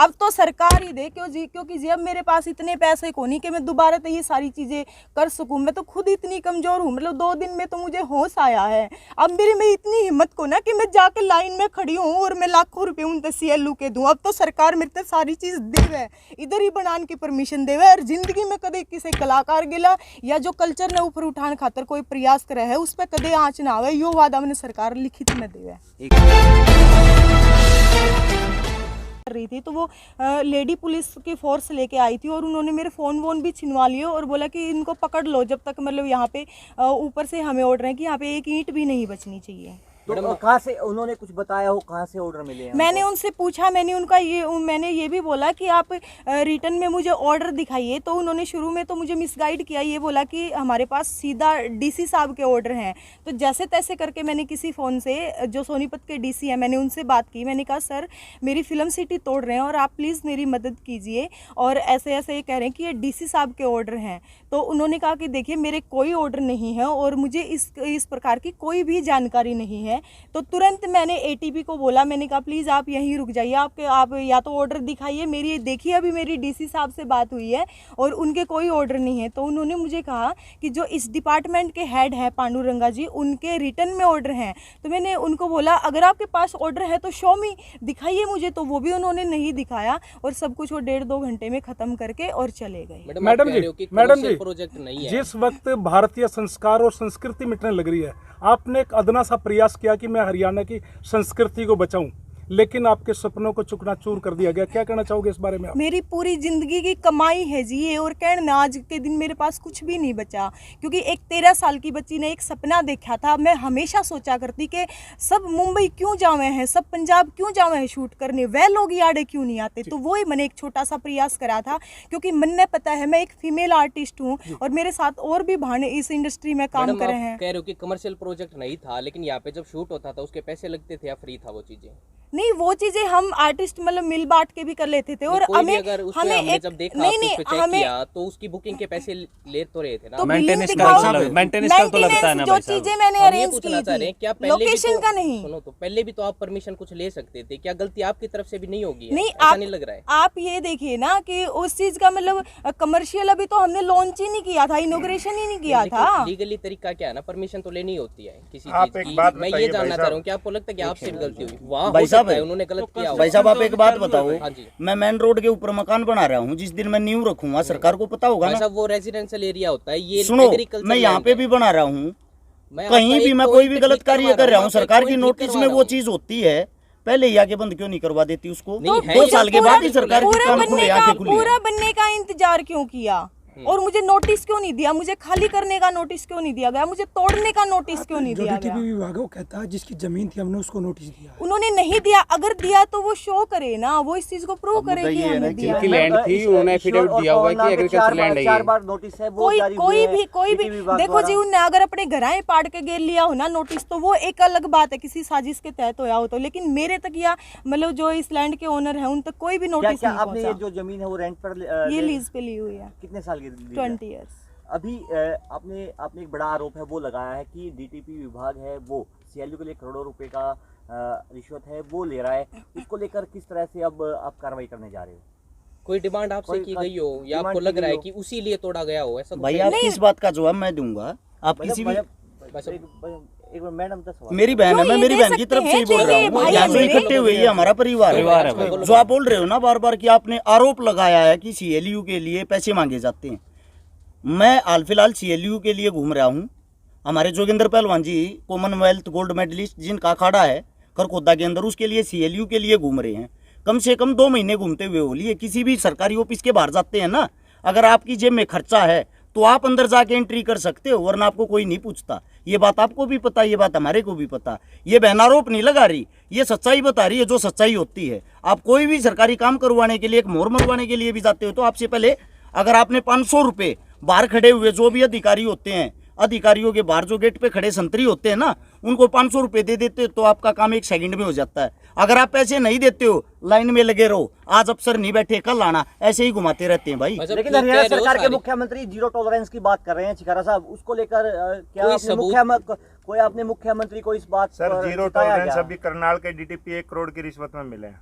अब तो सरकार ही दे क्योंकि जी अब मेरे पास इतने पैसे को नहीं कि मैं दोबारा तो ये सारी चीजें कर सकूं। मैं तो खुद इतनी कमजोर हूँ, मतलब 2 दिन में तो मुझे होश आया है। अब मेरे में इतनी हिम्मत को ना कि मैं जाके लाइन में खड़ी हूँ और मैं लाखों रुपए उन CLU के दूं। अब तो सरकार मेरे तक सारी चीज देवे, इधर ही बनाने की परमिशन देवे। और जिंदगी में कदे किसी कलाकार गिला या जो कल्चर ने ऊपर उठाने खातर कोई प्रयास करे है उस पर कदे आँच ना आवे, यो वादा मैंने सरकार लिखित में देवे रही थी। तो वो लेडी पुलिस की फोर्स लेके आई थी और उन्होंने मेरे फ़ोन वोन भी छिनवा लिए और बोला कि इनको पकड़ लो जब तक मतलब यहाँ पे ऊपर से हमें ऑर्डर है कि यहाँ पे एक ईंट भी नहीं बचनी चाहिए। तो कहाँ से उन्होंने कुछ बताया हो, कहाँ से ऑर्डर मिले हैं? मैंने उनसे पूछा, मैंने ये भी बोला कि आप रिटर्न में मुझे ऑर्डर दिखाइए। तो उन्होंने शुरू में तो मुझे मिसगाइड किया, ये बोला कि हमारे पास सीधा DC साहब के ऑर्डर हैं। तो जैसे तैसे करके मैंने किसी फ़ोन से जो सोनीपत के DC हैं मैंने उनसे बात की। मैंने कहा सर मेरी फिल्म सिटी तोड़ रहे हैं और आप प्लीज़ मेरी मदद कीजिए और ऐसे ऐसे ये कह रहे हैं कि ये DC साहब के ऑर्डर हैं। तो उन्होंने कहा कि देखिए मेरे कोई ऑर्डर नहीं है और मुझे इस प्रकार की कोई भी जानकारी नहीं है। तो तुरंत मैंने ATP को बोला, मैंने कहा प्लीज़ आप यहीं रुक जाइए, आप या तो ऑर्डर दिखाइए। मेरी देखिए अभी मेरी DC साहब से बात हुई है और उनके कोई ऑर्डर नहीं है। तो उन्होंने मुझे कहा कि जो इस डिपार्टमेंट के हेड हैं पांडुरंगा जी, उनके रिटर्न में ऑर्डर हैं। तो मैंने उनको बोला अगर आपके पास ऑर्डर है तो शो मी, दिखाइए मुझे। तो वो भी उन्होंने नहीं दिखाया और सब कुछ वो 1.5-2 घंटे में ख़त्म करके और चले गए। मैडम जी प्रोजेक्ट नहीं है। जिस वक्त भारतीय संस्कार और संस्कृति मिटने लग रही है, आपने एक अदना सा प्रयास किया कि मैं हरियाणा की संस्कृति को बचाऊं, लेकिन आपके सपनों को चूकना-चूर कर दिया गया। क्या कहना चाहोगे इस बारे में आप? मेरी पूरी जिंदगी की कमाई है जी ये, और कहना आज के दिन मेरे पास कुछ भी नहीं बचा। क्योंकि एक 13 साल की बच्ची ने एक सपना देखा था। मैं हमेशा सोचा करती कि सब मुंबई क्यों जावे हैं, सब पंजाब क्यों जावे हैं शूट करने, वह लोग यार्ड क्यों नहीं आते। तो वो ही मैंने एक छोटा सा प्रयास करा था, क्योंकि मन ने पता है मैं एक फीमेल आर्टिस्ट हूँ और मेरे साथ और भी भाने इस इंडस्ट्री में काम कर रहे हैं। कह रहे हो कि कमर्शियल प्रोजेक्ट नहीं था, लेकिन यहाँ पे जब शूट होता था उसके पैसे लगते थे या फ्री था वो चीजें? नहीं, वो चीजें हम आर्टिस्ट मतलब मिल बांट के भी कर लेते थे। और हमें एक जब देखा हमें तो उसकी बुकिंग के पैसे ले तो रहे थे ना। तो मेंटेनेंस का तो लगता है ना। जो चीजें मैंने अरेंज की थी क्या लोकेशन का नहीं। सुनो तो पहले भी तो आप परमिशन कुछ ले सकते थे, क्या गलती आपकी तरफ से भी नहीं होगी? नहीं, ऐसा नहीं लग रहा है? आप ये देखिए ना कि उस चीज का मतलब कमर्शियल अभी तो हमने लॉन्च ही नहीं किया था, इनॉग्रेशन ही नहीं किया था। लीगली तरीका क्या है ना, परमिशन तो लेनी होती है किसी चीज की। मैं ये जानना चाह रहा हूँ कि आपको लगता है कि आपसे भी गलती हुई? वहाँ हो सकता है उन्होंने गलत किया। भाई साहब आप एक बात बताओ, मैं मेन रोड के ऊपर मकान बना रहा हूँ, जिस दिन मैं न्यू रखूंगा सरकार को पता होगा ना। वो रेजिडेंशियल एरिया होता है, ये सुनो मैं यहाँ पे भी बना रहा हूँ, कहीं भी मैं कोई भी गलत कार्य कर रहा हूँ, सरकार की नोटिस में वो चीज होती है, पहले ही आके बंद क्यों नहीं करवा देती उसको? 2 साल के बाद ही सरकार पूरा बनने का इंतजार क्यों किया और मुझे नोटिस क्यों नहीं दिया? मुझे खाली करने का नोटिस क्यों नहीं दिया गया? मुझे तोड़ने का नोटिस क्यों नहीं दिया गया? विभाग वो कहता है जिसकी जमीन थी हमने उसको नोटिस दिया। उन्होंने नहीं दिया, अगर दिया तो वो शो करे ना, वो इस चीज को प्रूव करे कि हमने दिया। जिनकी लैंड थी उन्होंने एफिडेविट दिया हुआ है कि एग्रीकल्चर लैंड है। 4 बार नोटिस है वो कोई भी देखो जी, उनने अगर अपने घराएं पाड़ के गेर लिया हो ना नोटिस, तो वो एक अलग बात है, किसी साजिश के तहत होया हो तो। लेकिन मेरे तक या मतलब जो इस लैंड के ओनर है उन तक कोई भी नोटिस नहीं पहुंचा। आपने जो जमीन है वो रेंट पर ये लीज पे ली हुई है। कितने साल की? 20 ईयर्स। अभी आपने एक बड़ा आरोप है वो लगाया है कि DTP विभाग है वो CLU के लिए करोड़ों रुपए का रिश्वत है वो ले रहा है। इसको लेकर किस तरह से अब आप कार्रवाई करने जा रहे हो? कोई डिमांड आपसे की गई हो या आपको लग रहा है कि उसी लिए तोड़ा गया हो? ऐसा भाई आप किस बात का जवाब मैं दूंगा? आप किसी भी एक बार मैडम मेरी बहन है, मैं मेरी बहन की तरफ से ही बोल रहा हूँ, यहाँ से इकट्ठे हुए ये हमारा परिवार है। जो आप बोल रहे हो ना बार बार कि आपने आरोप लगाया है कि CLU के लिए पैसे मांगे जाते हैं, मैं हाल फिलहाल CLU के लिए घूम रहा हूँ। हमारे जोगिंदर पहलवान जी कॉमनवेल्थ गोल्ड मेडलिस्ट जिनका अखाड़ा है खरखोदा के अंदर, उसके लिए CLU के लिए घूम रहे हैं। कम से कम 2 महीने घूमते हुए हो लिए। किसी भी सरकारी ऑफिस के बाहर जाते हैं ना, अगर आपकी जेब में खर्चा है तो आप अंदर जाके एंट्री कर सकते हो, वरना आपको कोई नहीं पूछता। ये बात आपको भी पता, ये बात हमारे को भी पता। ये बहन आरोप नहीं लगा रही, ये सच्चाई बता रही है जो सच्चाई होती है। आप कोई भी सरकारी काम करवाने के लिए, एक मोहर मंगवाने के लिए भी जाते हो तो आपसे पहले अगर आपने 500 रुपये बाहर खड़े हुए जो भी अधिकारी होते हैं, अधिकारियों के बाहर जो गेट पे खड़े संतरी होते हैं ना, उनको 500 रुपये दे देते हो तो आपका काम 1 सेकंड में हो जाता है। अगर आप पैसे नहीं देते हो, लाइन में लगे रहो, आज अफसर नहीं बैठे कल आना, ऐसे ही घुमाते रहते हैं भाई। लेकिन हरियाणा सरकार के मुख्यमंत्री जीरो टॉलरेंस की बात कर रहे हैं चिकारा साहब, उसको लेकर क्या कोई आपने मुख्यमंत्री को इस बात सर जीरो टॉलरेंस अभी करनाल के DTP 1 करोड़ की रिश्वत में मिले हैं।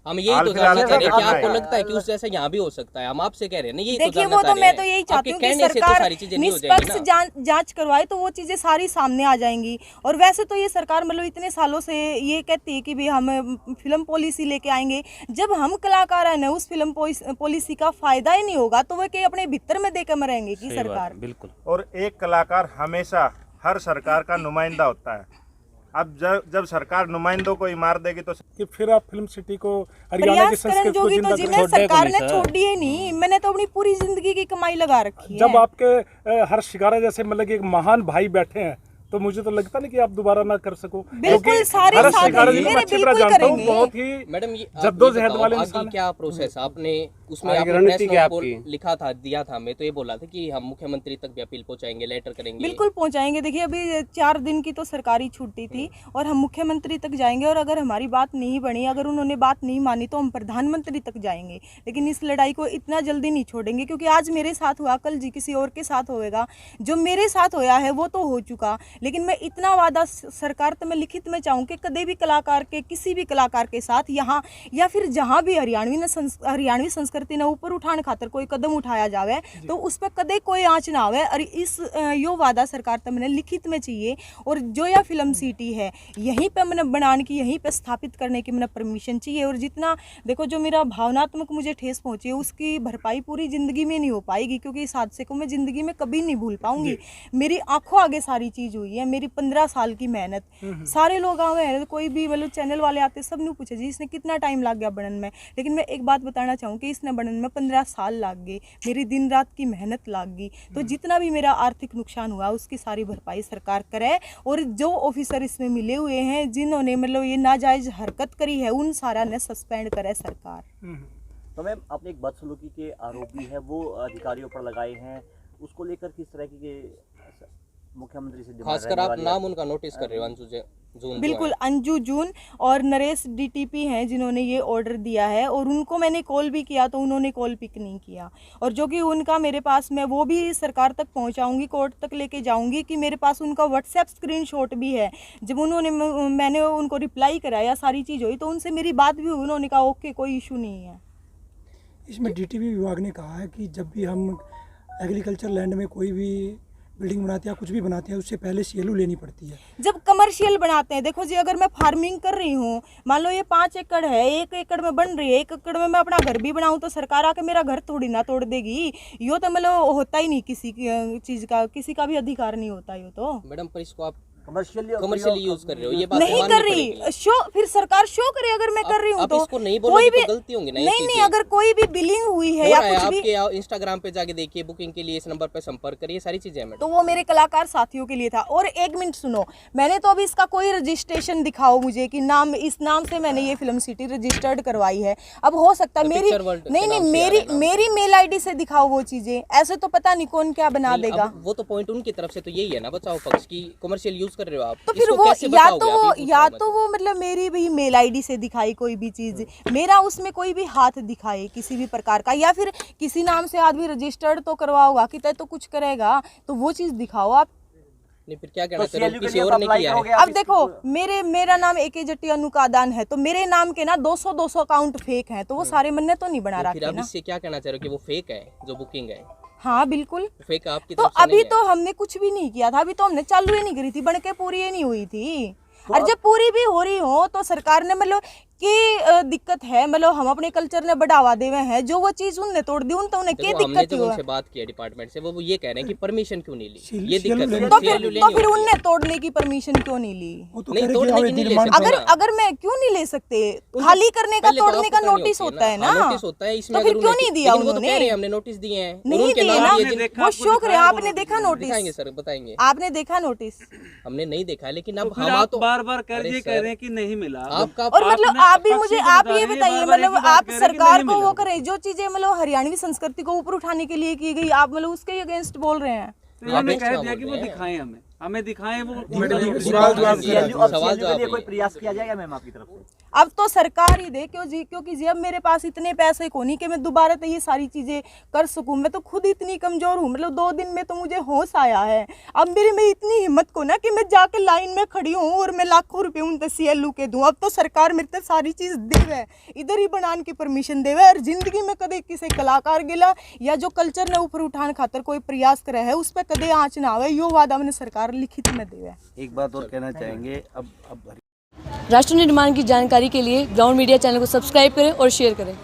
हम यही तो जानना चाह रहे हैं कि आपको लगता है कि उस जैसा यहाँ भी हो सकता है? हम आपसे कह रहे हैं ना, यही तो देखिए जानना वो चाह तो रहे मैं हैं। तो यही आपके चाहती हूँ कि कहने से तो सरकार सारी चीजें नहीं हो जाएंगी निष्पक्ष ना। जांच करवाए तो वो चीजें सारी सामने आ जाएंगी। और वैसे तो ये सरकार मतलब इतने सालों से ये कहती है कि भाई हम फिल्म पॉलिसी लेके आएंगे, जब हम कलाकार हैं ना उस फिल्म पॉलिसी का फायदा ही नहीं होगा तो वो कहीं अपने भीतर में देकर मरेंगे की सरकार। बिल्कुल। और एक कलाकार हमेशा हर सरकार का नुमाइंदा होता है। अब जब सरकार नुमाइंदों को ही मार देगी तो कि फिर आप फिल्म सिटी को हरियाणा की प्रयास करण संस्कृति को जोगी जिंदा तो जी करें। मैं सरकार ने छोड़ी ही नहीं, मैंने तो अपनी पूरी जिंदगी की कमाई लगा रखी है। जब आपके हर शिकारा जैसे मतलब कि एक महान भाई बैठे हैं तो मुझे तो लगता नहीं कि आप दोबारा ना कर सको। बिल्कुल सारे हरस साथ शिकारा जी हैं, को मैं मेरे अच्छी तरह बिल्कुल जानता हूँ, करेंगे। बहुत ही मैडम ये जद्दोजहद वाले आगे इंसान हैं। क्या प्रोसेस आपने उसमें आगे आपने रणनीति प्रेस क्या नोट आपकी? लिखा था, दिया था, हमें तो ये बोला था कि हम मुख्यमंत्री तक भी अपील पहुंचाएंगे, लेटर करेंगे। बिल्कुल पहुंचाएंगे। देखिए अभी 4 दिन की तो सरकारी छुट्टी थी और हम मुख्यमंत्री तक जाएंगे और अगर हमारी बात नहीं बनी, अगर उन्होंने बात नहीं मानी तो हम प्रधानमंत्री तक जाएंगे। लेकिन इस लड़ाई को इतना जल्दी नहीं छोड़ेंगे क्योंकि आज मेरे साथ हुआ, कल जी किसी और के साथ होएगा। जो मेरे साथ होया है वो तो हो चुका, लेकिन मैं इतना वादा सरकार तो मैं लिखित में चाहूँ कि कभी भी कलाकार के किसी भी कलाकार के साथ यहाँ या फिर जहाँ भी हरियाणवी संस्कृति ने ऊपर उठाने खातर कोई कदम उठाया जावे तो उस पर कदे कोई आँच ना आवे। और इस यो वादा सरकार तो मैंने लिखित में चाहिए। और जो यह फिल्म सिटी है यहीं पे मैंने बनाने की, यहीं पे स्थापित करने की मैंने परमिशन चाहिए। और जितना देखो जो मेरा भावनात्मक मुझे ठेस पहुंची है उसकी भरपाई पूरी जिंदगी में नहीं हो पाएगी क्योंकि इस हादसे को मैं जिंदगी में कभी नहीं भूल पाऊंगी। मेरी आंखों आगे सारी चीज हुई है, मेरी 15 साल की मेहनत। सारे लोग आए हैं, कोई भी मतलब चैनल वाले आते सब ने पूछा जी इसने कितना टाइम लग गया बनन में, लेकिन मैं एक बात बताना चाहूँ कि इसने बनन में 15 साल लग गए, मेरी दिन रात की मेहनत लग गई। तो जितना भी मेरा आर्थिक नुकसान हुआ उसकी सारी भरपाई सरकार करे। और जो ऑफिसर इसमें मिले हुए हैं जिन्होंने मतलब ये नाजायज हरकत करी है उन सारा ने सस्पेंड करे सरकार। तो मैम आपने एक बदसलूकी के आरोप भी है वो अधिकारियों पर लगाए हैं, उसको लेकर किस तरह की मुख्यमंत्री से डिमांड खासकर रहने आप वाली है? नाम उनका नोटिस कर रहे हो, अंशु जून। बिल्कुल अंजू जून और नरेश डीटीपी हैं जिन्होंने ये ऑर्डर दिया है और उनको मैंने कॉल भी किया तो उन्होंने कॉल पिक नहीं किया। और जो कि उनका मेरे पास, मैं वो भी सरकार तक पहुंचाऊंगी, कोर्ट तक लेके जाऊंगी कि मेरे पास उनका व्हाट्सएप स्क्रीनशॉट भी है। जब मैंने उनको रिप्लाई कराया सारी चीज़ हुई तो उनसे मेरी बात भी हुई, उन्होंने कहा ओके कोई इशू नहीं है। इसमें डीटीपी विभाग ने कहा है कि जब भी हम एग्रीकल्चर लैंड में कोई भी बिल्डिंग बनाते हैं या कुछ भी बनाते हैं उससे पहले सीएलयू लेनी पड़ती है। जब कमर्शियल बनाते हैं, देखो जी अगर मैं फार्मिंग कर रही हूँ, मान लो ये 5 एकड़ है, 1 एकड़ में बन रही है, 1 एकड़ में मैं अपना घर भी बनाऊँ तो सरकार आके मेरा घर थोड़ी ना तोड़ देगी। यो तो मतलब होता ही नहीं, किसी चीज़ का किसी का भी अधिकार नहीं होता यो तो। मैडम पर इसको आप कमर्शियली यूज कर रहे हो, ये बात नहीं कर रही, शो फिर सरकार शो करे अगर मैं कर रही हूँ तो इसको नहीं कोई भी गलती होंगी ना। नहीं, अगर कोई भी बिलिंग हुई है या कुछ भी, आपके इंस्टाग्राम पे जाके देखिए, बुकिंग के लिए इस नंबर पे संपर्क करिए, सारी चीजें मैडम। तो वो मेरे कलाकार साथियों के लिए था। और 1 मिनट सुनो, मैंने तो अभी इसका कोई रजिस्ट्रेशन दिखाओ मुझे कि नाम, इस नाम से मैंने ये फिल्म सिटी रजिस्टर्ड करवाई है। अब हो सकता है मेरी मेरी मेल आईडी से दिखाओ वो चीजें, ऐसे तो पता नहीं कौन क्या बना देगा। वो तो पॉइंट उनकी तरफ से तो यही है ना, बचाओ पक्ष की कमर्शियल यूज कर रहे हो आप, तो फिर वो या तो वो मतलब मेरी भी मेल आईडी से दिखाई कोई भी चीज, मेरा उसमें कोई भी हाथ दिखाए किसी भी प्रकार का, या फिर किसी नाम से आदमी रजिस्टर्ड तो करवा होगा कि तय तो कुछ करेगा तो वो चीज दिखाओ आप। नहीं फिर क्या कहना चाह रहे हो, किसी और ने किया है? अब देखो मेरा नाम AK जट्टी अनुकादान है तो मेरे नाम के ना 200 अकाउंट फेक हैं, तो वो सारे मैंने तो नहीं बना रखे फिर अब ना। इससे क्या कहना चाह रहे हो कि वो फेक है जो बुकिंग है? हाँ बिल्कुल फेक आपकी तो तरफ से अभी नहीं है। तो हमने कुछ भी नहीं किया था, अभी तो हमने चालू ही नहीं करी थी, बनके पूरी ही नहीं हुई थी। और जब पूरी भी हो रही हो तो सरकार ने मतलब की दिक्कत है, मतलब हम अपने कल्चर ने बढ़ावा देवे हैं, जो वो चीज उनने तोड़ दी, तो उन्हें क्या दिक्कत हुआ? उनसे बात की डिपार्टमेंट से, वो ये कह रहे हैं कि परमिशन क्यों नहीं ली, ये दिक्कत है। तो फिर उनने तोड़ने की परमिशन क्यों नहीं ली? नहीं तोड़ने की नहीं ले सकते। अगर मैं क्यों नहीं ले सकते, खाली करने का तोड़ने का नोटिस होता है ना, नोटिस होता है इसमें, तो फिर क्यों नहीं दिया उन्होंने? हमने नोटिस दिए हैं, नहीं दिए ना, वो शो करे। आपने देखा नोटिस? दिखाएंगे सर, बताएंगे। आपने देखा नोटिस? हमने नहीं देखा, लेकिन अब हम तो बार-बार कह रहे हैं कि नहीं मिला आपका। और मतलब आप भी मुझे आप ये बताइए, मतलब आप सरकार को वो करें जो चीजें मतलब हरियाणवी संस्कृति को ऊपर उठाने के लिए की गई, आप मतलब उसके अगेंस्ट बोल रहे हैं। तो हमने कह दिया कि वो दिखाएं, हमें दिखाएं वो सवाल जवाब के लिए कोई प्रयास किया जाएगा मैम आपकी तरफ से? अब तो सरकार ही दे क्योंकि जी अब मेरे पास इतने पैसे को नहीं कि मैं दोबारा तो ये सारी चीज़ें कर सकूं। मैं तो खुद इतनी कमज़ोर हूँ, मतलब 2 दिन में तो मुझे होश आया है। अब मेरे में इतनी हिम्मत को ना कि मैं जाके लाइन में खड़ी हूँ और मैं लाखों रुपए उन CLU के दूँ। अब तो सरकार मेरे तक सारी चीज़ देवे, इधर ही बनाने की परमिशन देवे। और जिंदगी में कदे किसी कलाकार गिला या जो कल्चर ने ऊपर उठाने खातर कोई प्रयास करे है उस पर कदे आँच ना आवे, यो वादा मैंने सरकार लिखित में देवे। एक बात और कहना चाहेंगे, अब राष्ट्र निर्माण की जानकारी के लिए ग्राउंड मीडिया चैनल को सब्सक्राइब करें और शेयर करें।